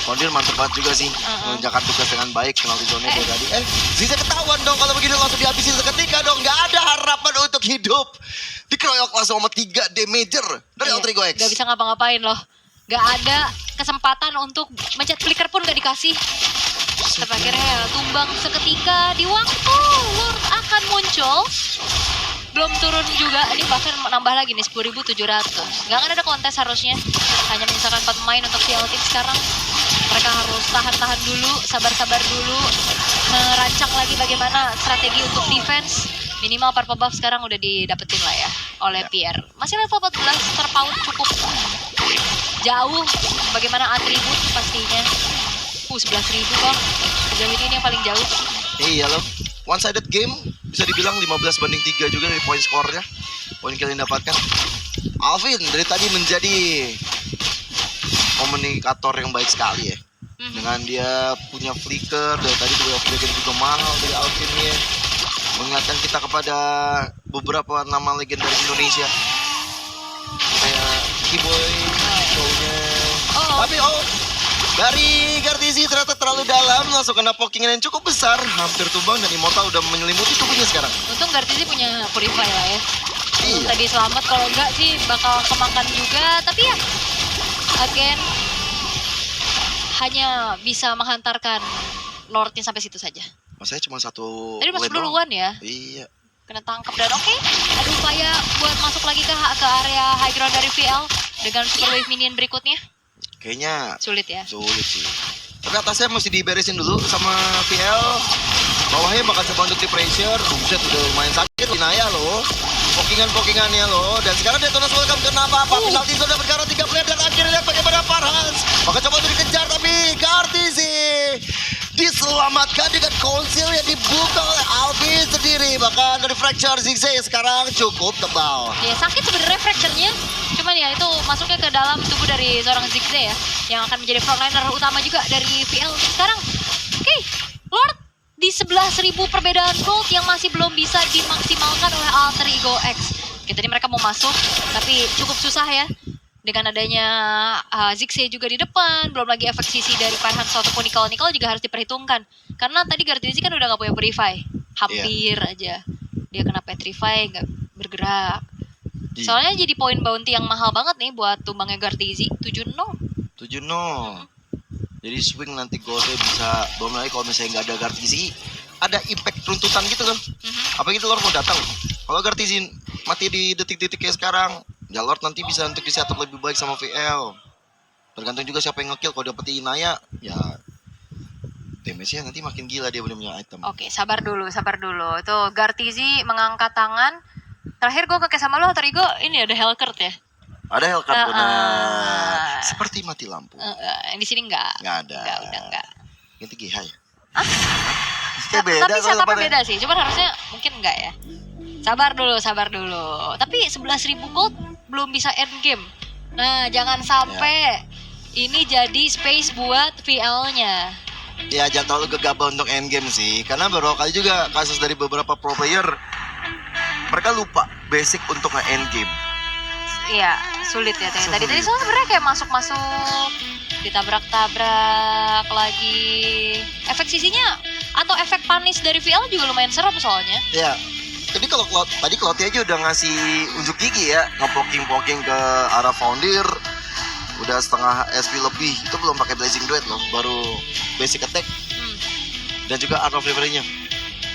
Foundir mantep banget juga sih. Mengerjakan tugas dengan baik, kenal di zone dari tadi. Bisa ketahuan dong kalau begini langsung dihabisin seketika dong. Gak ada harapan untuk hidup. Dikeroyok langsung sama 3 damager dari Alter Ego X. Gak bisa ngapa-ngapain loh. Gak ada kesempatan untuk mencet flicker pun gak dikasih. Tapi akhirnya ya, tumbang seketika di waktu Lord akan muncul. Belum turun juga, ini bahkan nambah lagi nih 10.700. Gak akan ada kontes harusnya. Hanya menyisakan 4 pemain untuk CL Team sekarang. Mereka harus tahan-tahan dulu, sabar-sabar dulu. Merancang lagi bagaimana strategi untuk defense. Minimal purple buff sekarang udah didapetin lah ya oleh Pierre. Masih level 14, terpaut cukup jauh. Bagaimana atribut pastinya. 11.000 bang. Sejauh ini yang paling jauh. Iya loh. One-sided game. Bisa dibilang 15-3 juga dari poin skornya. Poin kill yang dapatkan. Alvin dari tadi menjadi komunikator yang baik sekali ya. Dengan dia punya flicker. Dari tadi The Wave Dragon juga mahal dari Alvin ya. Mengingatkan kita kepada beberapa nama legendaris Indonesia. Kayak Kiboy, shownya. Tapi dari Gartizi ternyata terlalu dalam, langsung kena pokingan yang cukup besar. Hampir tumbang dan Immortal udah menyelimuti tubuhnya sekarang. Untung Gartizi punya Purify lah ya. Iya. Tadi selamat, kalau enggak sih bakal kemakan juga. Tapi ya, again, hanya bisa menghantarkan Lordnya sampai situ saja. Masanya cuma satu. Tadi masuk duluan ya. Iya. Kena tangkap dan oke. Ada upaya buat masuk lagi ke area high ground dari VL dengan super wave minion berikutnya. Kayaknya Sulit ya. sulit sih. Tapi atasnya mesti diberesin dulu sama VL. Bawahnya bakal coba untuk di pressure. Buset udah lumayan sakit Inaya loh. Pokingan-pokingannya loh. Dan sekarang Detonas Welcome kenapa apa? Penalti sudah berkara 3 player dan akhirnya lihat bagaimana Farhan. Bakal coba untuk dikejar tapi Gartizi diselamatkan dengan konsil yang dibuka oleh Albi sendiri. Bahkan dari Fracture Zigzag sekarang cukup tebal. Ya sakit sebenarnya fracture-nya. Cuman ya itu masuknya ke dalam tubuh dari seorang Zigzag ya. Yang akan menjadi frontliner utama juga dari VL sekarang. Oke, Lord di 11.000 perbedaan gold yang masih belum bisa dimaksimalkan oleh Alter Ego X. Oke, tadi mereka mau masuk tapi cukup susah ya. Dengan adanya Zigzag juga di depan, belum lagi efek sisi dari Firehand ataupun Nicole juga harus diperhitungkan. Karena tadi Gartizi kan udah gak punya Purify. Hampir aja. Dia kena Petrify, gak bergerak. Soalnya jadi poin bounty yang mahal banget nih buat tumbangnya Gartizi, 7-0. 7-0. Jadi swing nanti goldnya bisa, belum lagi kalau misalnya nggak ada Gartizi, ada impact runtutan gitu kan. Apalagi Lord mau datang. Kalau Gartizi mati di detik-detik kayak sekarang, ya Lord nanti bisa untuk di setup lebih baik sama VL. Tergantung juga siapa yang ngekill. Kalau dapetin Inaya, ya damage-nya nanti makin gila dia benar-benar item. Oke, sabar dulu. Itu Gartizi mengangkat tangan. Terakhir gue ngekes sama lo, Terigo, ini ada Hellcurt ya? Ada Hellcat benar. Seperti mati lampu. Di sini enggak. Nggak ada. Udah enggak. Ganti GH ya? Kayak beda tapi kalau setupnya pada- beda sih, cuman harusnya mungkin enggak ya. Sabar dulu. Tapi 11.000 gold belum bisa end game. Nah, jangan sampai ini jadi space buat VL-nya. Ya jangan terlalu gegabah untuk endgame sih. Karena beberapa kali juga kasus dari beberapa pro player, mereka lupa basic untuk nge-endgame. Iya, sulit ya tadi soalnya sebenarnya kayak masuk ditabrak-tabrak lagi. Efek sisinya atau efek panis dari VL juga lumayan serem soalnya. Ya, jadi kalau tadi Cloud aja udah ngasih unjuk gigi ya, nge-poking ke arah Foundir. Udah setengah SP lebih, itu belum pakai Blazing Duet loh, baru basic attack. Dan juga Art of Reverie-nya.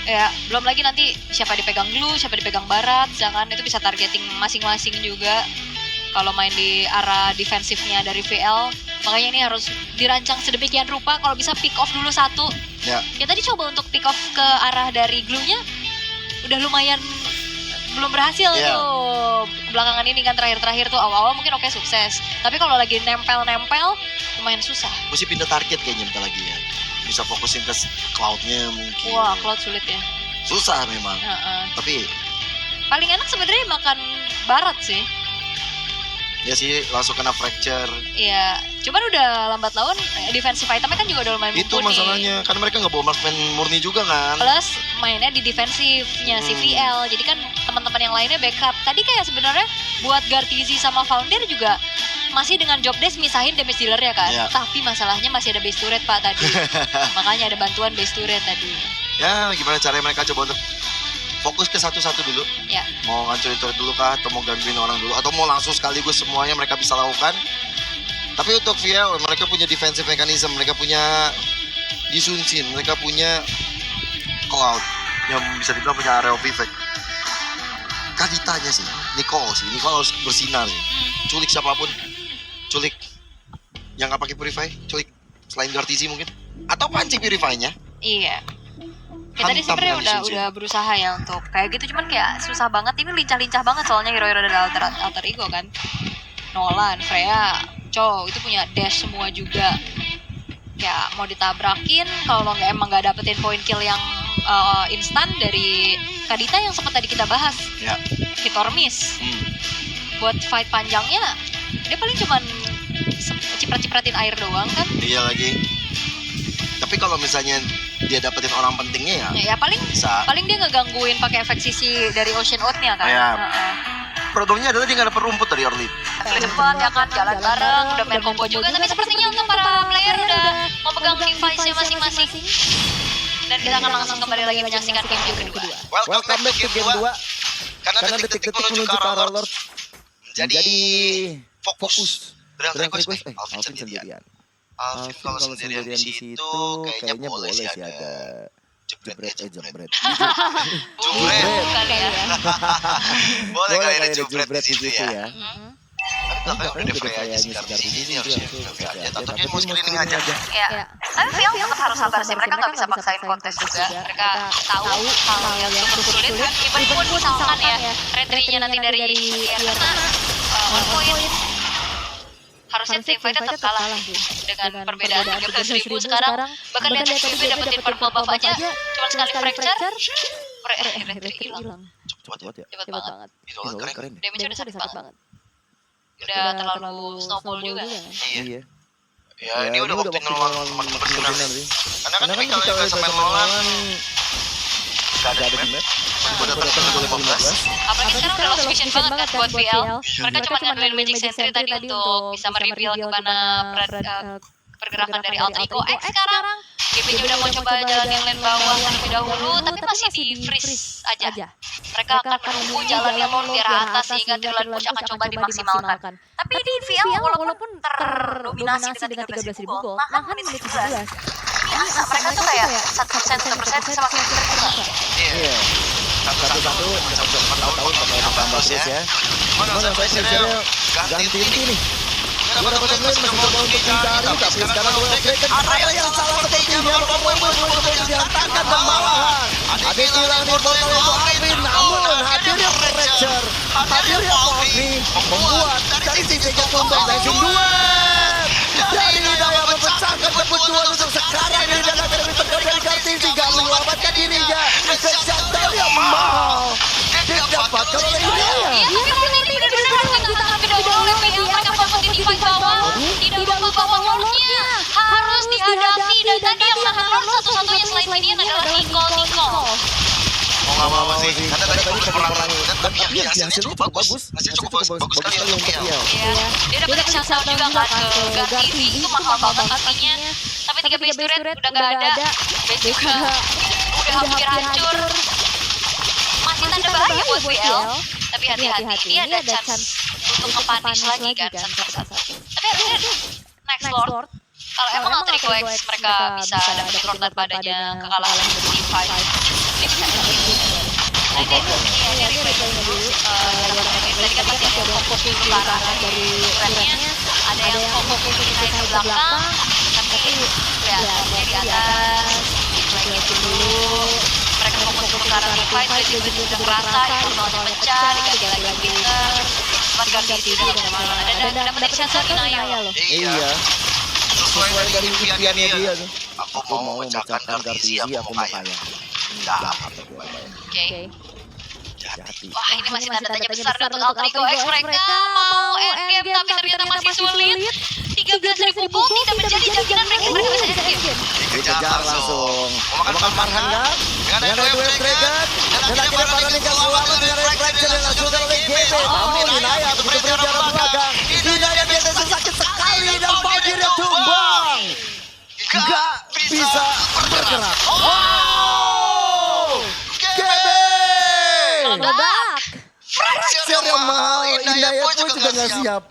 Ya, belum lagi nanti siapa dipegang Glue, siapa dipegang Barat, jangan itu bisa targeting masing-masing juga. Kalau main di arah defensifnya dari VL, makanya ini harus dirancang sedemikian rupa. Kalau bisa pick off dulu satu. Ya. Ya tadi coba untuk pick off ke arah dari Glue-nya, udah lumayan belum berhasil tuh. Belakangan ini kan terakhir-terakhir tuh awal-awal mungkin oke sukses. Tapi kalau lagi nempel-nempel lumayan susah. Mesti pindah target kayaknya bentar lagi ya. Bisa fokusin ke Cloud-nya mungkin. Wah, Cloud sulit ya. Susah memang. Tapi paling enak sebenarnya makan Barat sih. ya sih langsung kena fracture. Iya, cuman udah lambat laun defensive itemnya kan juga udah lumayan Itu mumpuni. masalahnya, karena mereka nggak bawa marksman murni juga kan. Plus mainnya di defensifnya si VL, jadi kan teman-teman yang lainnya backup. Tadi kayak sebenarnya buat Gartizi sama Foundir juga masih dengan job desk misahin damage dealer ya kan. Iya. Tapi masalahnya masih ada base turret Pak tadi. Makanya ada bantuan base turret tadi. Ya gimana caranya mereka coba untuk fokus ke satu-satu dulu. Ya. Mau ngancurin turret dulu kah, atau mau gangguin orang dulu, atau mau langsung sekaligus semuanya mereka bisa lakukan. Tapi untuk VL, mereka punya defensive mechanism, mereka punya Disunsin, mereka punya Cloud yang bisa dibilang punya area of effect. Kaditanya sih, Nicole harus bersinar sih. Culik siapapun, culik yang nggak pakai Purify, culik selain Gartizi mungkin, atau pancing Purify-nya. Iya. Ya tadi Hantam sebenarnya dengan Disunsin. udah berusaha ya untuk kayak gitu, cuman kayak susah banget. Ini lincah-lincah banget soalnya hero-hero dari alter ego kan. Nolan, Freya, Chow itu punya dash semua juga. Ya mau ditabrakin kalau emang nggak dapetin point kill yang instan dari Kadita yang sempat tadi kita bahas. Ya. Hit or miss. Buat fight panjangnya dia paling cuman ciprat-cipratin air doang kan. Iya lagi. Tapi kalau misalnya dia dapetin orang pentingnya ya Ya paling bisa. paling dia ngegangguin pakai efek sisi dari Ocean Oat-nya kan. Iya. Heeh. Problemnya adalah dia nggak dapet rumput dari early. Cepat ya kan, jalan bareng, udah main combo juga. Tapi sepertinya untuk para player udah memegang device-nya masing-masing. Dan kita akan langsung kembali lagi menyaksikan game kedua. Welcome back to game 2. Karena Karena detik-detik detik-detik menuju ke arah Lord jadi fokus. Drag Drag request, request, Alvin sendirian. sendirian. Alvin kalau sendirian di situ kayaknya boleh sih ada jebret. Jebret. Jebret. Bukan ya. Boleh kali ada jebret jebret di situ ya. Mhm. Tapi belakangnya udah Freya aja sih, Gartizi ini harusnya Freya aja. Atau dia mau screening aja. Ya. Tapi VL tetap harus sabar sih. Mereka nggak bisa paksain kontes juga. Mereka tahu hal yang cukup sulit. Even pun misalkan ya retry-nya nanti dari kena 1 point harusnya tim fight tetap kalah sih. Dengan perbedaan 13.000 sekarang. Bahkan lihat SPB dapetin purple buff aja cuma sekali fracture. Retri hilang. Cepet ya. Cepet banget. Idola keren ya. Damage udah sakit banget. Udah terlalu snowball juga. Iya. Ya, ini udah waktu nomor bersinar sih. Karena kan kita tipikal udah sampai sampai Nolan gak ada di map. udah datang ke 15. Apalagi sekarang udah lost vision banget kan buat VL. Mereka cuma ngandelin Magic Sentry tadi untuk bisa mereveal gimana pergerakan dari Alter Ego X sekarang. GP-nya udah mau coba jalan yang lane bawah terlebih dahulu, tapi masih di freeze aja. Mereka akan menunggu jalan yang lone di arah atas sehingga Trilan Push akan coba dimaksimalkan. Tapi di VL walaupun terdominasi dengan 13.000 gold, nahan menit 17. Biasa, mereka tuh kayak 1% sama Victor juga. Iya. Satu-satu, tahun pakai tambah terus ya. Mana sampai serius Ganti nih. Gue dapat yang lain masih coba untuk mencari, tapi sekarang gue upgrade ada yang salah sepertinya. Dihantarkan ke malahan. Ada yang hilang di portal itu Alvin, namun hadirnya Fracture, hadirnya Alvin membuat dari sisi tumbang langsung duet. Dari Hidayah memecahkan kebutuhan untuk sekarang ini dan akan lebih tegar dari Kartini gak menyelamatkan dirinya. Kejahatan yang mahal didapatkan oleh Hidayah. Iya, tapi ini benar-benar harus ditahan ke dahulu oleh PL. Mereka fokusin di fight bawah, tidak lupa bahwa Lordnya harus dihadapi. Dan tadi yang nahan Lord satu-satunya selain Minion adalah Nicole. mau nggak mau sih karena tadi fokus perang dan tapi Iya, hasilnya cukup bagus sekali untuk PL. Iya, dia dapat shutdown juga kan ke Gartini, itu mahal banget artinya. Tapi 3 base turret udah gak ada, base juga udah hampir hancur. Masih tanda bahaya buat BL, tapi hati-hati, ini ada chance untuk nge-punish lagi kan satu-satu. Tapi harusnya next Lord, kalau emang Alter Ego X mereka bisa dapetin Lord tanpa adanya kekalahan di T5, dia bisa dapetin. Nah ini replay dulu, tadi kan masih ada yang fokus dulu ke arah dari turretnya, ada yang fokus untuk naik ke belakang, tapi kelihatannya di atas, lagi dulu, mereka fokus dulu ke arah fight, jadi udah kerasa, Infernalnya pecah, diganti lagi Winter, pas ganti udah gak kemana, dan dapet chance lagi Naya loh. Iya. Sesuai dari impiannya dia tuh. Aku mau memecahkan Kartini, aku mau kaya. Oke. Hati. Wah, ini masih tanda tanya besar untuk Alter Ego X. Mereka mau endgame tapi ternyata masih sulit. 13.000 gold tidak menjadi jaminan mereka bisa endgame. Dikejar langsung. Mau makan Farhan nggak? Dengan Wave Dragon. Dan akhirnya Farhan yang selamat dengan reflection yang langsung oleh GB. Namun Hidayah begitu berjalan belakang. Hidayah biasa sakit sekali dan banjirnya tumbang. Gak bisa bergerak. GB. Babak. Fracture yang mahal. Hidayah pun juga gak siap.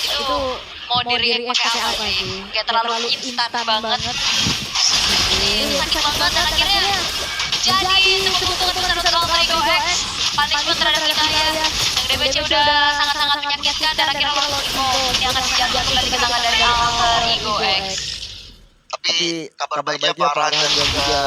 Itu mau di-react pakai apa sih? Kayak terlalu instan banget. Sakit banget dan akhirnya jadi sebuah keputusan untuk Alter Ego X. Punishment terhadap Hidayah. Yang damage-nya udah sangat-sangat menyakitkan dan akhirnya Lord Ego ini akan dijatuhkan kembali ke tangan dari Alter Ego X. Tapi kabar baiknya Farhan dan juga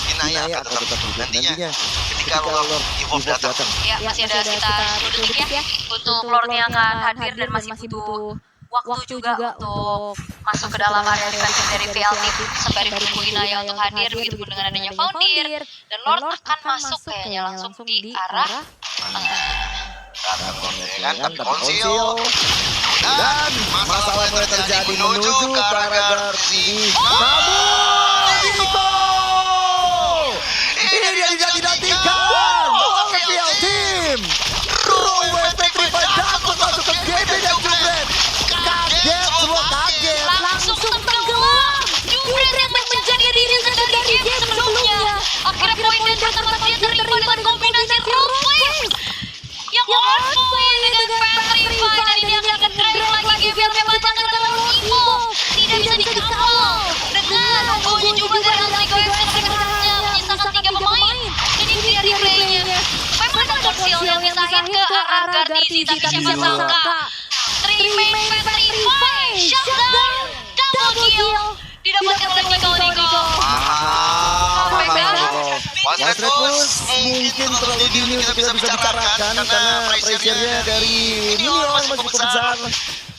Inaya akan tetap nantinya ketika Lord Evolve datang. Ya, masih ada sekitar 10 detik ya untuk Lord-nya akan hadir dan masih butuh waktu juga untuk masuk ke dalam area defensive dari PL Team sembari menunggu Inaya untuk hadir, begitu pun dengan adanya Foundir dan Lord akan masuk kayaknya langsung di arah kan tapi konsil Dan masalah mulai terjadi menuju ke arah Gartini. Namun Nico! Ini dia tidak dinantikan oleh PL Team. Rowe Petrified dapat masuk ke GB dan Jubret. Kaget, semua kaget. langsung tenggelam. Jubret yang menjadi diri dari game sebelumnya. Akhirnya poin dan pertama dia terima dengan kombinasi roleplay yang on point dengan Petrify dan ini akan nge-drive lagi game yang membacakan terlalu Ivo tidak bisa dikawal dengan unggulnya juga dari Alter Ego X yang mereka hanya menyisakan 3 pemain. Jadi dia replaynya memang ada konsil yang misahin ke arah Gartini, tapi siapa sangka 3 main Petrify shutdown double kill didapatkan oleh Nico. Wasrekus mungkin terlalu dini untuk kita bisa bicarakan karena pressure-nya dari Minion masih cukup besar.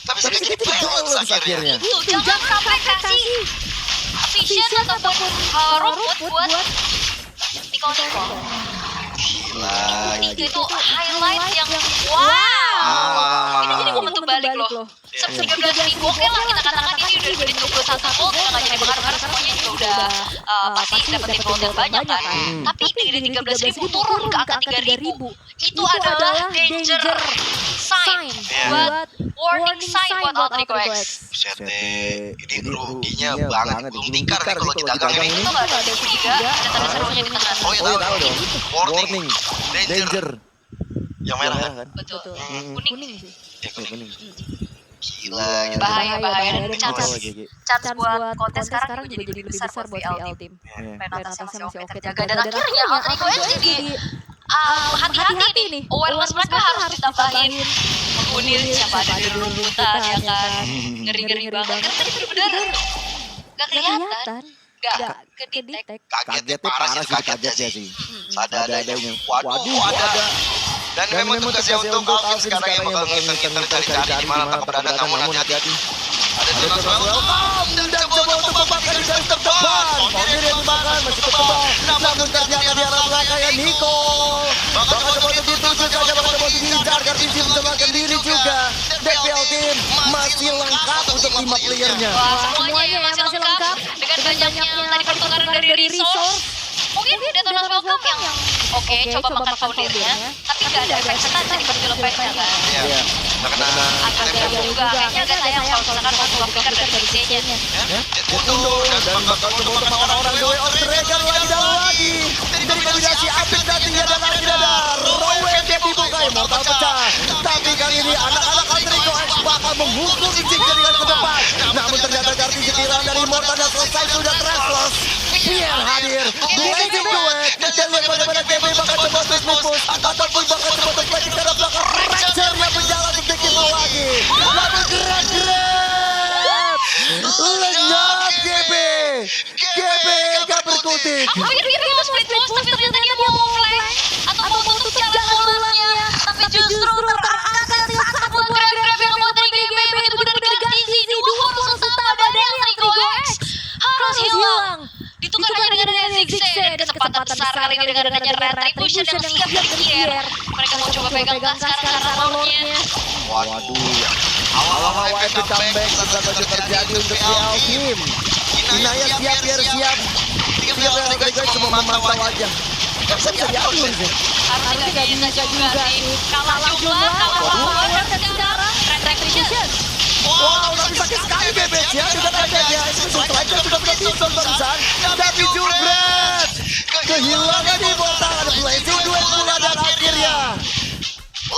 Tapi sedikit balance akhirnya. Itu jangan sampai kasih vision ataupun rumput buat Niko. Gila. Itu highlight yang wow. Ini jadi momentum balik loh. Sebelum 13.000 oke lah kita katakan ini udah 21 gold, kita nggak jadi berharap karena semuanya juga udah pasti dapetin gold yang banyak kan. Tapi dari 13.000 turun ke angka 3.000 itu adalah danger sign buat warning sign buat Altrico X. Buset deh, ini ruginya banget. Belum tingkar nih kalau kita gagal ini. Itu nggak ada curiga, ada tanda serunya di tengah. Oh iya tahu dong. Warning. Danger. Yang merah kan? Betul. Kuning sih. Ya kuning. Gila. Bahaya dan chance Chance buat kontes sekarang juga jadi lebih besar buat VL Team. Penaltasnya masih oke terjaga dan akhirnya Altrico X jadi hati-hati nih. Awareness mereka harus ditambahin. Mengunir siapa ada di rumputan ya kan. Ngeri-ngeri banget. Kan tadi bener-bener gak kelihatan. Gak kedetek. Kagetnya parah sih kagetnya sih. Sadadanya. Waduh ada. Dan memang tugasnya untuk Alvin sekarang yang bakal ngiter-ngiter cari di mana tak berada, namun hati-hati. Ada tugas welcome dan coba untuk membakar di garis terdepan. Pondir yang dibakar masih ketebal, namun ternyata di arah belakang ya Niko. Bakal coba untuk dituju saja, bakal coba untuk diincar, Kartisi mencobakan diri juga. DPL Team masih lengkap untuk 5 playernya. Wah, semuanya masih lengkap dengan banyaknya tadi pertukaran dari resource. Mungkin Detona's Welcome yang oke, coba makan foundernya, tapi nggak ada efek setan tadi baju lepasnya kan. Iya, karena agak jauh juga, kayaknya agak sayang kalau misalkan mau coba pikir dari DC-nya. mundur dan bakal coba untuk orang-orang Rowe Outrigger lagi dan lagi. Dari kombinasi apik dan tinggal dan lagi dadar. Rowe yang dibuka, Immortal pecah. Tapi kali ini anak-anak Altrico X bakal menghukum Icing dengan ke depan. Namun ternyata Kartisi hilang dari Immortal dan selesai sudah Trashlos. Pierre hadir, blazing duet, dan lihat bagaimana KB bakal coba terus ataupun bakal coba terpelajari ke arah belakang. Fracture yang berjalan untuk Dekimo lagi. Lalu gerak-gerak, lenyap GB gak berkutik. Aku pikir mau split post, tapi ternyata dia mau flank atau mau tutup jalan bolanya, tapi justru terangkat satu grab yang buat dari GB begitu benar ganti 2 musuh utama dari Altrico X harus hilang. Ditukar hanya dengan Zigzag dan kesempatan besar kali ini dengan adanya Retribution yang siap dari Kier. Mereka mau coba pegang sekarang karena Lordnya. Waduh, awal-awal epic comeback sudah terjadi untuk VL Team. Inaya siap, biar siap. Tiga Altrico cuma memantau aja. Gak bisa diatur sih. Harusnya gak bisa juga nih. Kalah jumlah, kalah power, dan sekarang Retribution. Wow, tapi sakit sekali bebek ya. Dengan adanya Expression Striker sudah berhasil barusan. Tapi jubret kehilangan di Immortal. Ada blazing duet pula dan akhirnya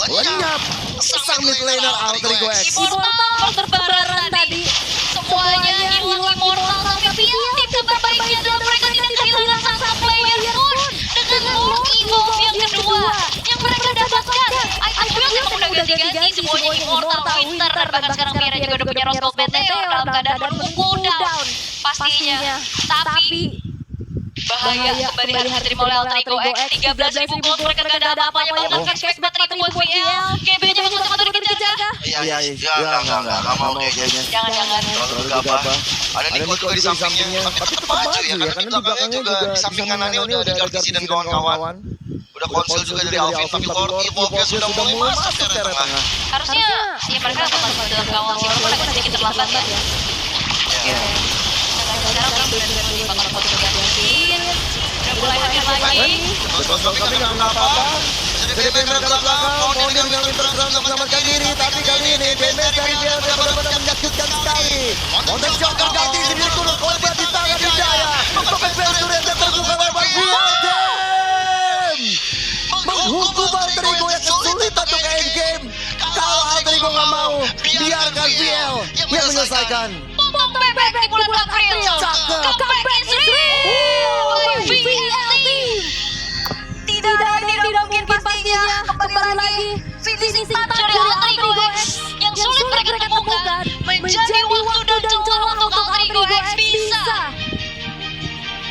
lenyap sang mid laner Altrico X. Immortal berbaran tadi. Semuanya hilang Immortal, tapi tim terbaiknya adalah mereka tidak kehilangan satu player pun dengan Lord Evolve yang kedua yang mereka dapatkan. Item build memang udah ganti-ganti semuanya Immortal, Winter, dan bahkan sekarang Mira juga udah punya Rose Gold Meteor dalam keadaan menunggu down pastinya. Tapi bahaya kembali harus diterima oleh Altrico X. 13.000 gold mereka gak ada apa-apanya, bahkan cash 4.000 buat VL. GB-nya masuk sama turun dikejar kah? Iya, nggak mau kayaknya. Jangan. Terlalu gegabah. Ada Niko di sampingnya, tapi tetap maju ya, karena di belakangnya juga di samping kanannya udah ada Kartisi dan kawan-kawan. Udah konsul juga dari Alvin, tapi Lord Evolve sudah mulai masuk ke area tengah. Harusnya ya mereka akan masuk dalam gawang sih, walaupun agak sedikit terlambat ya. Sekarang orang benar-benar bakal foto gantiin. Udah mulai lagi. Tapi nggak apa-apa. Jadi Bemer ke belakang, Pondir dengan Winter Crown menyelamatkan diri. Tapi kali ini Bemer dari BL benar-benar menyakitkan sekali. Montek Joker ganti sendiri turun korban di tangan Hidaya. Topeng Belsuren dan terbuka lebar VL Team. Menghukum Altrico yang kesulitan untuk end game. Kalau Altrico nggak mau, biarkan VL yang menyelesaikan. Bebek di bulan April. Comeback is real oleh VL Team. Tidak mungkin pastinya kembali lagi finishing touch dari Altrico X yang sulit mereka temukan menjadi waktu dan celah untuk Altrico X bisa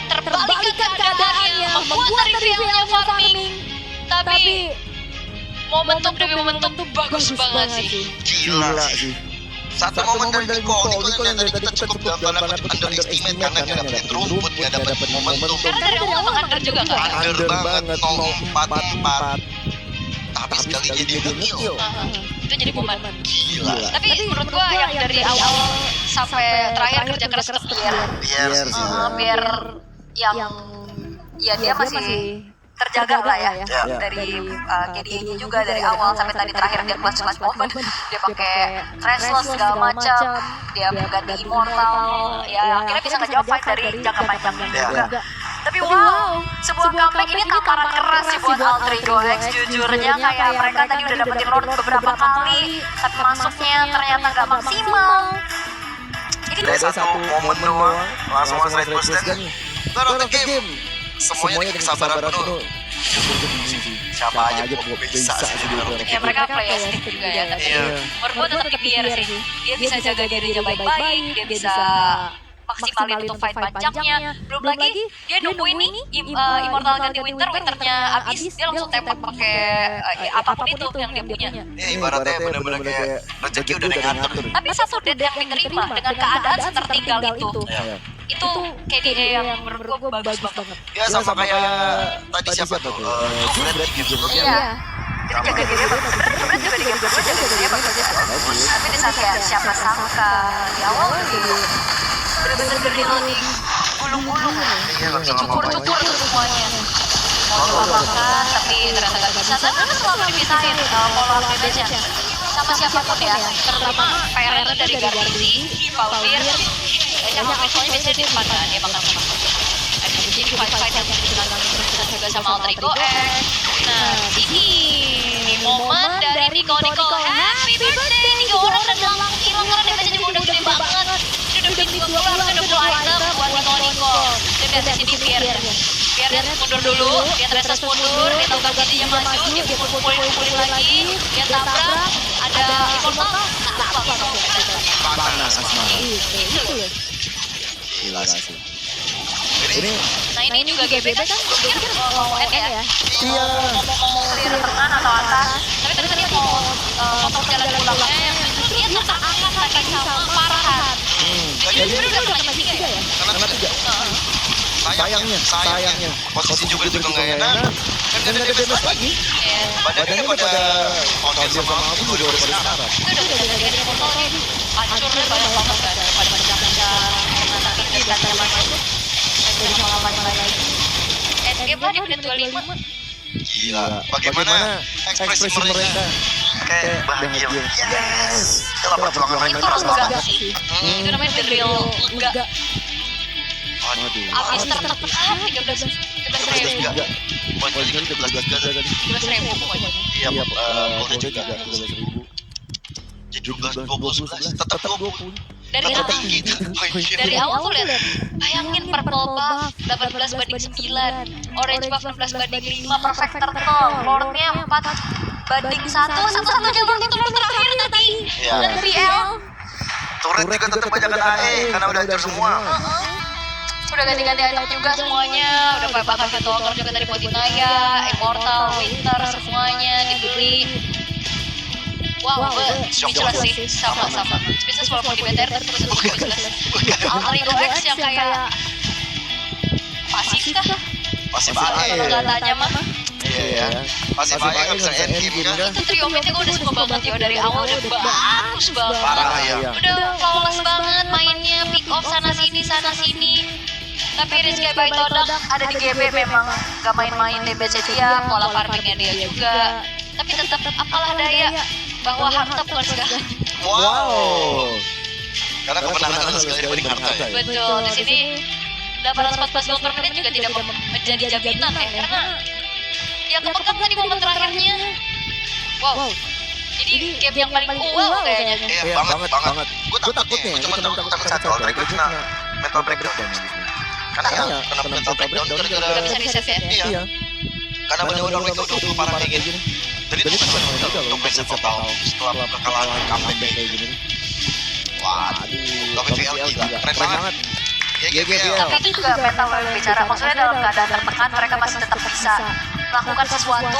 terbalikan keadaannya, membuat dari VL-nya farming. Tapi momentum demi momentum bagus banget sih. Gila sih. Satu momen dari Niko yang tadi kita cukup dalam tanda kutip underestimate karena gak dapetin rumput, gak dapet momentum. Karena dari awal emang under juga kan. Under banget 0-4-4. Tapi sekali jadi nge-kill. Itu jadi momen. Gila. Tapi menurut gua yang dari awal sampai terakhir kerja keras tetap biar yang ya dia masih terjaga lah ya, dari KDA-nya juga dari awal sampai tadi terakhir dia clutch moment, dia pakai restless segala macam, dia ganti immortal, ya akhirnya bisa ngejawab fight dari jangka panjangnya juga. Tapi wow, sebuah comeback ini tamparan keras sih buat Altrigo X. Jujurnya kayak mereka tadi udah dapetin round beberapa kali, tapi masuknya ternyata gak maksimal. Ini Dari satu momen doang, langsung one side burst dan turn the game. Semuanya dengan kesabaran penuh. Siapa aja bisa sih di dalam ya mereka players juga ya, tapi menurut gue tetap di biar sih. Dia bisa jaga dirinya baik-baik, dia bisa maksimalin untuk fight panjangnya. Belum lagi dia nunggu ini Immortal ganti Winternya habis, dia langsung tembak pakai apapun itu yang dia punya. Ya ibaratnya bener-bener kayak rezeki udah ngatur. Tapi satu dead yang diterima dengan keadaan setertinggal itu KDA yang menurut gue bagus banget. Ya sama kayak tadi siapa tuh? Jubret gitu. Iya. Jadi jaga diri bagus. Jubret juga di game kedua jaga diri bagus. Tapi di saat kayak siapa sangka di awal bener-bener di gulung-gulung, cukur-cukur semuanya. Mau coba tapi ternyata gak bisa. Tapi kan selalu dipisahin pola damage-nya sama siapapun ya, terutama PR itu dari Garbizi, Pauldir, sama visualnya biasanya di depan kan, dia bakal menang. Ada di sini fight-fight yang kita juga sama Altrigo X. Nah, sini momen dari Niko, happy birthday, 3 orang dan langsung hilang karena damage-nya juga udah gede banget. Udah beli 20 item buat Niko. Dia biasa sini biar dia mundur dulu, dia terus mundur, dia tahu gantinya maju, dia pukul-pukulin lagi, dia tabrak, ada immortal, Panas itu loh. Gila sih. Nah ini juga GBB kan gue pikir mau end ya, Iya. mau clear tengah atau atas, tapi ternyata dia mau potong jalan pulang dia terangkat lagi sama Farhan. Jadi udah kena 3 ya? Karena 3. Sayangnya posisi juga nggak enak kan gak ada damage lagi. Badannya pada konten sama aku udah sekarang. Itu udah jadi motor hancurnya banyak banget kan pada menatakan dan macam itu. Dari pengalaman lagi. Endgame lah di menit 25. Gila. Bagaimana ekspresi mereka? Kayak bahagia. Yes. Itulah perjuangan Itu mereka keras lega banget. sih. Itu namanya the real lega. Abis tertekan 13.000 Poin juga 13.000 pokoknya. Iya, udah juga 17, 20, 11, tetap 20. Dari awal tuh lihat, bayangin purple buff 18 banding 9, orange buff 16 banding 5, perfect turtle, lordnya 4 banding 1, satu-satunya lord itu lord terakhir tadi. Dan BL Turret juga tetap banyakan AE karena udah hancur semua. udah ganti-ganti item juga semuanya, udah bakal Vetoker juga tadi buat Inaya, Immortal, Winter, semuanya dibeli. Wow, gue speechless sih, sama. Speechless walaupun di BTR terus speechless. Altrigo X yang kayak pasif kah? Pasif Kalau AE. katanya mah Iya. Pasif AE nggak bisa endgame kan? itu trio mid gue udah suka banget ya, dari awal udah bagus banget. Parah ya. Udah flawless banget mainnya, pick off sana sini. Tapi Rizky Baitodak ada di GB memang gak main-main DBC dia, pola farmingnya dia juga. Tapi tetap apalah daya bahwa harta bukan segala. Wow. Karena kemenangan adalah segala dibanding harta ya. Betul, di sini 814 gol per menit juga tidak menjadi jaminan ya, karena yang kepegang tadi momen terakhirnya. Wow. Jadi game yang paling wow kayaknya. Iya, banget. Gue takutnya, gue cuma takut satu, Altrigo kena mental breakdown. Karena kena mental breakdown gara-gara Gak bisa reset ya. Iya. Karena bener-bener mereka udah parah kayak gini. Dan itu kan bener-bener untuk reset total setelah kekalahan comeback kayak gini. Waduh, VVL juga keren banget. GGVL. Tapi itu juga mental bicara, maksudnya dalam keadaan tertekan mereka masih tetap bisa melakukan sesuatu.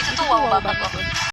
Itu tuh wow banget loh.